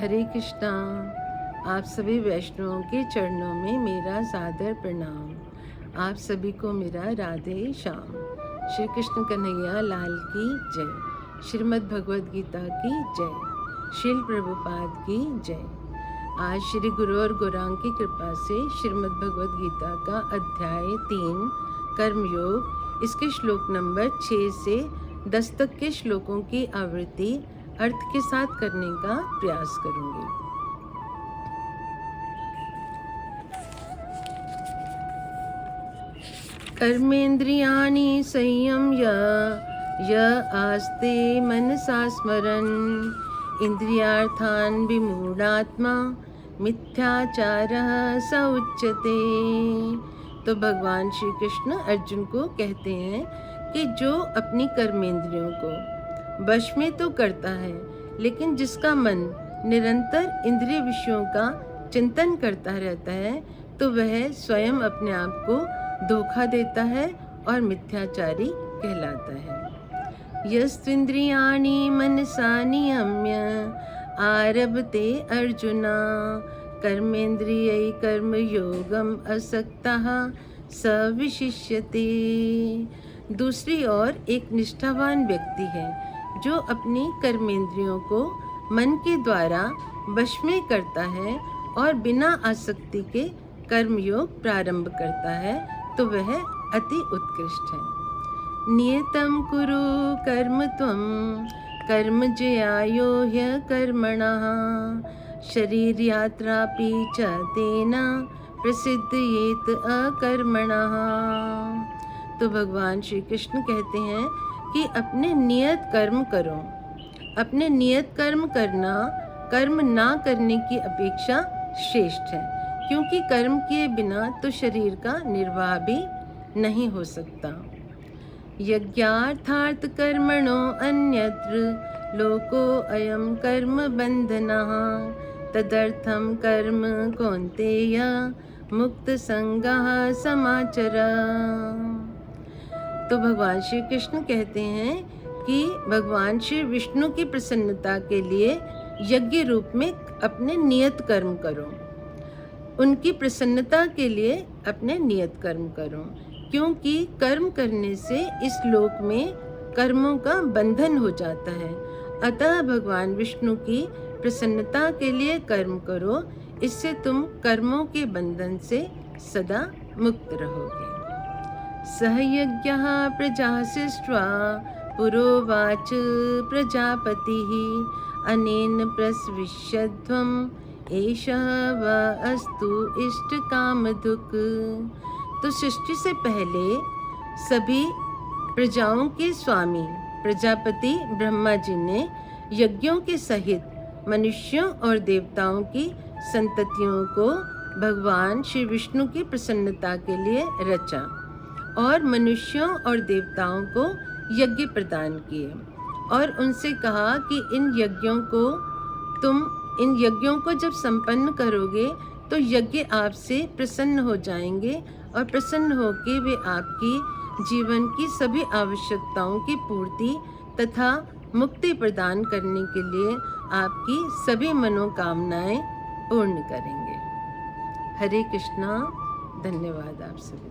हरे कृष्णा। आप सभी वैष्णवों के चरणों में मेरा सादर प्रणाम। आप सभी को मेरा राधे श्याम। श्री कृष्ण कन्हैया लाल की जय। श्रीमद् भगवद गीता की जय। श्रील प्रभुपाद की जय। आज श्री गुरु और गौरांग की कृपा से श्रीमद् भगवद गीता का अध्याय 3 कर्मयोग, इसके श्लोक नंबर 6 से 10 तक के श्लोकों की आवृत्ति अर्थ के साथ करने का प्रयास करूंगी। कर्मेंद्रियाणि संयम्य य आस्ते मनसा स्मरन् इंद्रियार्थान् विमूढ़ात्मा मिथ्याचारः स उच्यते। तो भगवान श्री कृष्ण अर्जुन को कहते हैं कि जो अपनी कर्मेंद्रियों को वश में तो करता है, लेकिन जिसका मन निरंतर इंद्रिय विषयों का चिंतन करता रहता है, तो वह स्वयं अपने आप को धोखा देता है और मिथ्याचारी कहलाता है। यस्त्विन्द्रियाणि मनसा नियम्य आरभते अर्जुना कर्मेन्द्रियै कर्मयोगम असक्तः स विशिष्यते। दूसरी ओर एक निष्ठावान व्यक्ति है जो अपनी कर्मेंद्रियों को मन के द्वारा वश में करता है और बिना आसक्ति के कर्मयोग प्रारंभ करता है, तो वह अति उत्कृष्ट है। नियतं कुरु कर्म त्वं कर्म ज्यायो ह्यकर्मणः शरीर यात्रापि च तेन प्रसिद्धयेत अकर्मणः। तो भगवान श्री कृष्ण कहते हैं कि अपने नियत कर्म करो। अपने नियत कर्म करना कर्म ना करने की अपेक्षा श्रेष्ठ है, क्योंकि कर्म किए बिना तो शरीर का निर्वाह भी नहीं हो सकता। यज्ञार्थार्थ कर्मणो अन्यत्र लोको अयम कर्म बंधनः तदर्थम कर्म कौन्तेय मुक्त संगः समाचर। तो भगवान श्री कृष्ण कहते हैं कि भगवान श्री विष्णु की प्रसन्नता के लिए यज्ञ रूप में अपने नियत कर्म करो। उनकी प्रसन्नता के लिए अपने नियत कर्म करो, क्योंकि कर्म करने से इस लोक में कर्मों का बंधन हो जाता है। अतः भगवान विष्णु की प्रसन्नता के लिए कर्म करो, इससे तुम कर्मों के बंधन से सदा मुक्त रहोगे। सहयज्ञः प्रजा सृष्ट्वा पुरोवाच प्रजापतिः अनेन प्रसविष्यध्वम् एषः व अस्तु इष्टकामधुक्। तो सृष्टि से पहले सभी प्रजाओं के स्वामी प्रजापति ब्रह्मा जी ने यज्ञों के सहित मनुष्यों और देवताओं की संततियों को भगवान श्री विष्णु की प्रसन्नता के लिए रचा और मनुष्यों और देवताओं को यज्ञ प्रदान किए और उनसे कहा कि इन यज्ञों को जब संपन्न करोगे तो यज्ञ आपसे प्रसन्न हो जाएंगे और प्रसन्न होकर वे आपकी जीवन की सभी आवश्यकताओं की पूर्ति तथा मुक्ति प्रदान करने के लिए आपकी सभी मनोकामनाएं पूर्ण करेंगे। हरे कृष्णा। धन्यवाद आप सभी।